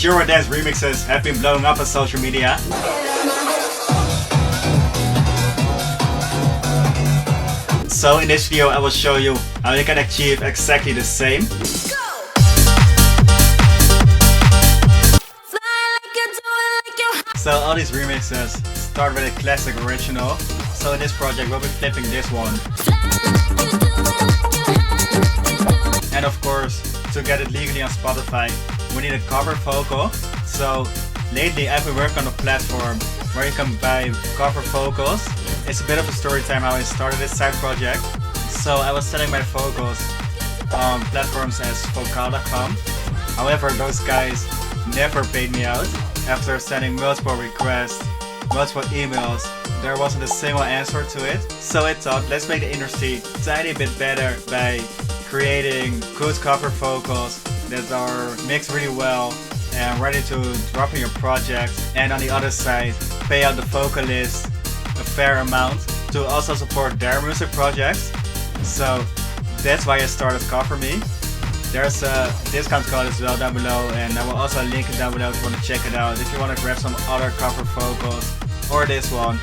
Those Eurodance remixes have been blowing up on social media. So in this video I will show you how you can achieve exactly the same. So all these remixes start with a classic original. So in this project we'll be flipping this one. And of course, to get it legally on Spotify, we need a cover vocal. So lately I've been working on a platform where you can buy cover vocals. It's a bit of a story time how I started this side project. So I was selling my vocals on platforms as vocal.com. However, those guys never paid me out. After sending multiple requests, multiple emails, there wasn't a single answer to it. So I thought, let's make the industry a tiny bit better by creating good cover vocals that are mixed really well and ready to drop in your project. And on the other side, pay out the vocalist a fair amount to also support their music projects. So that's why I started Cover Me. There's a discount code as well down below, and I will also link it down below if you want to check it out. If you want to grab some other cover vocals or this one,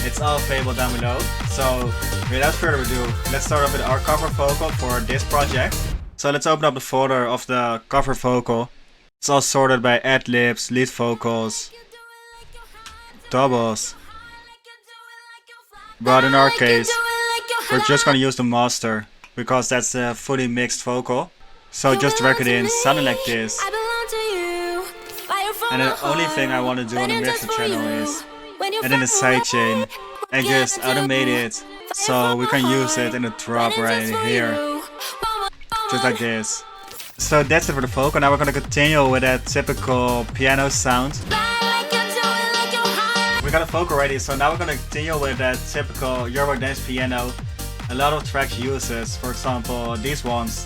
it's all available down below. So without further ado, let's start off with our cover vocal for this project. So let's open up the folder of the cover vocal. It's all sorted by ad-libs, lead vocals, doubles. But in our case, we're just gonna use the master because that's a fully mixed vocal. So just drag it in, sounding like this. And the only thing I want to do on the mixer channel is add in a sidechain and just automate it so we can use it in a drop right here. Just like this. So that's it for the vocal. Now we're gonna continue with that typical piano sound. We got a vocal ready, so now we're gonna continue with that typical Eurodance piano. A lot of tracks uses, for example, these ones.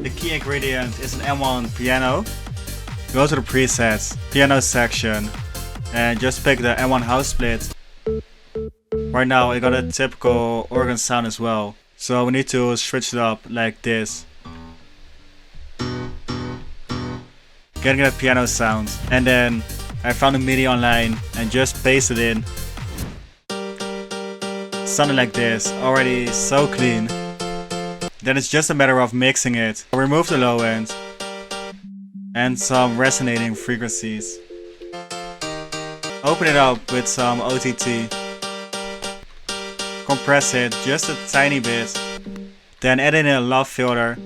The key ingredient is an M1 piano. Go to the presets, piano section, and just pick the M1 house split. Right now I got a typical organ sound as well, so we need to switch it up like this. Getting that piano sound, and then I found a MIDI online and just pasted it in. Sounding like this, already so clean. Then it's just a matter of mixing it. Remove the low end and some resonating frequencies. Open it up with some OTT. Compress it just a tiny bit. Then add in a love filter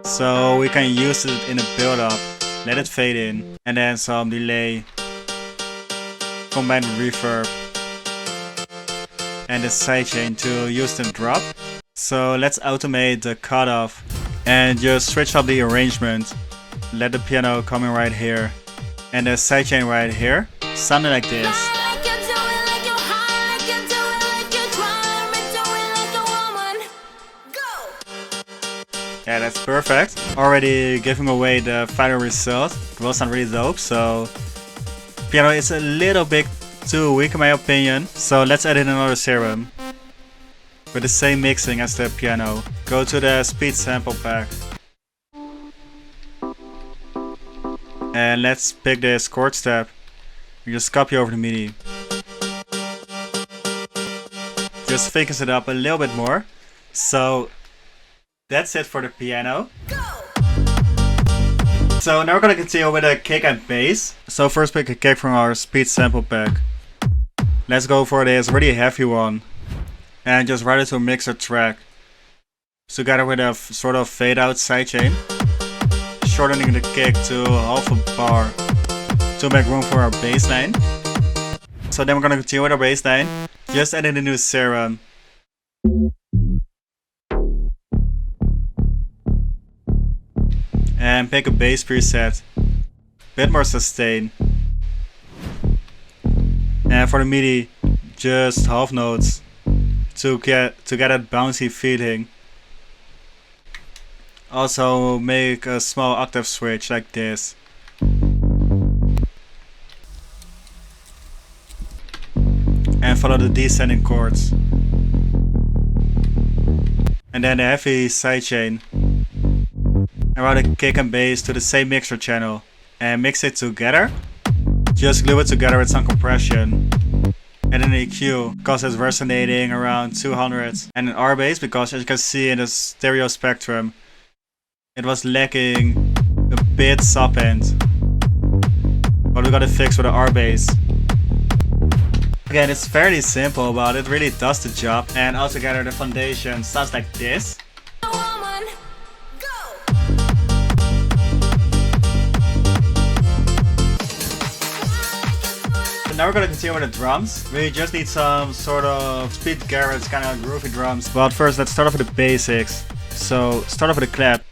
so we can use it in a build-up. Let it fade in, and then some delay combined with reverb and the sidechain to use the drop. So let's automate the cutoff and just switch up the arrangement. Let the piano come in right here and the sidechain right here, sounding like this. Yeah, that's perfect. Already giving away the final result. It will sound really dope. So piano is a little bit too weak in my opinion. So let's add in another Serum with the same mixing as the piano. Go to the speed sample pack. And let's pick this chord step. We just copy over the MIDI. Just thickens it up a little bit more. So that's it for the piano. So now we're gonna continue with a kick and bass. So first pick a kick from our speed sample pack. Let's go for this really heavy one. And just write it to a mixer track. Together with a sort of fade out sidechain. Shortening the kick to half a bar to make room for our bass line. So then we're gonna continue with our bass line. Just add in the new Serum. And pick a bass preset, bit more sustain. And for the MIDI, just half notes to get that bouncy feeling. Also make a small octave switch like this. And follow the descending chords. and then a heavy sidechain. And route a kick and bass to the same mixer channel and mix it together. Just glue it together with some compression. And an EQ because it's resonating around 200. And an R bass because, as you can see in the stereo spectrum, it was lacking a bit sub end. But we got it fixed with an R bass. Again, it's fairly simple, but it really does the job. And altogether the foundation sounds like this. So now we're gonna continue with the drums. We just need some sort of speed garage, kind of groovy drums. But first, let's start off with the basics. So start off with a clap.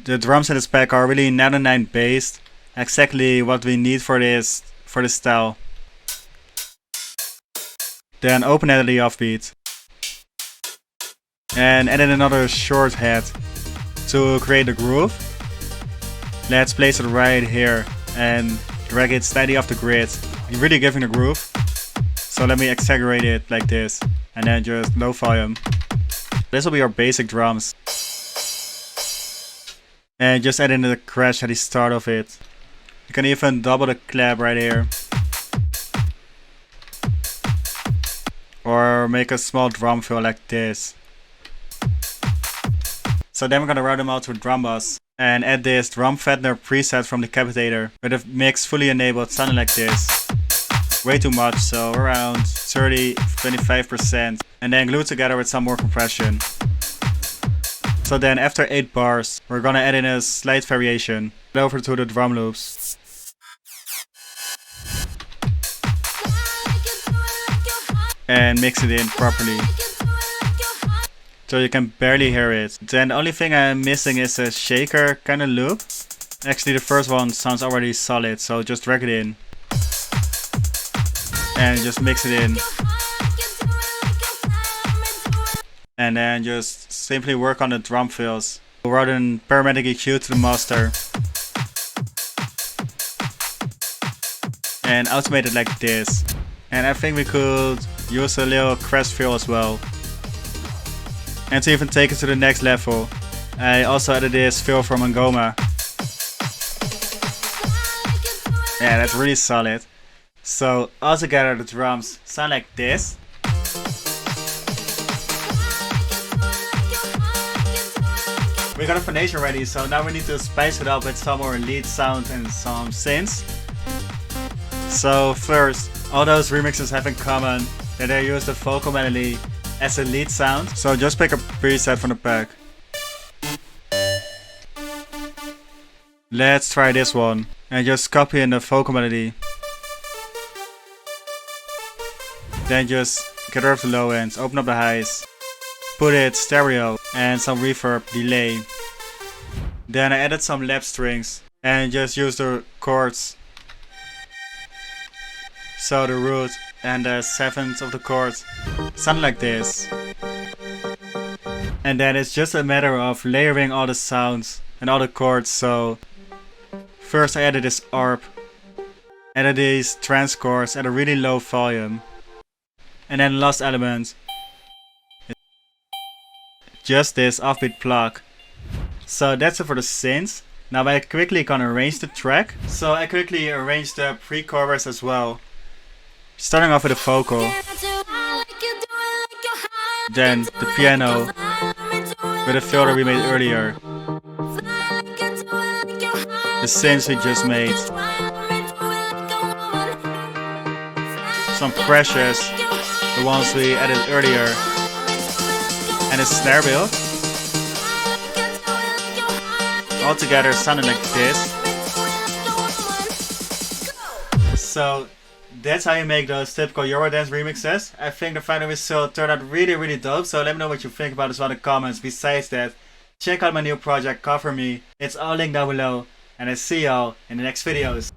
The drums in this pack are really 99 based. Exactly what we need for this style. Then open it at the offbeat. And add in another short head to create a groove. Let's place it right here and drag it slightly off the grid. You're really giving a groove. So let me exaggerate it like this. And then just low volume. This will be our basic drums. And just add in the crash at the start of it. You can even double the clap right here. Or make a small drum fill like this. So then we're gonna route them out to a drum bus. And add this drum fattener preset from the Capitator with a mix fully enabled sounding like this. Way too much, so around 30-25%. And then glue it together with some more compression. So then after 8 bars, we're gonna add in a slight variation. Over to the drum loops. And mix it in properly. So you can barely hear it. Then the only thing I'm missing is a shaker kind of loop. Actually the first one sounds already solid, so just drag it in. And just mix it in. And then just simply work on the drum fills. We'll route in Paramedic EQ to the master. And automate it like this. And I think we could use a little crash fill as well. And to even take it to the next level, I also added this fill from Angoma. Yeah, that's really solid. So altogether the drums sound like this. We got a foundation ready, so now we need to spice it up with some more lead sound and some synths. So first, all those remixes have in common that they use the vocal melody as a lead sound. So just pick a preset from the pack. Let's try this one and just copy in the vocal melody. Then just get rid of the low ends, open up the highs, put it stereo and some reverb delay. Then I added some lap strings and just use the chords. So the root and the 7th of the chord sound like this. And then it's just a matter of layering all the sounds and all the chords. So first I added this ARP, added these trance chords at a really low volume. And then last element, just this offbeat plug. So that's it for the synths. Now I quickly gonna arrange the track. So I quickly arranged the pre-chorus as well. Starting off with a vocal, then the piano with a filter we made earlier, the synths we just made, some crashes, the ones we added earlier, and a snare build. All together sounding like this. So that's how you make those typical Eurodance remixes. I think the final result turned out really dope, so let me know what you think about this in the comments. Besides that, check out my new project, Cover Me. It's all linked down below, and I see y'all in the next videos.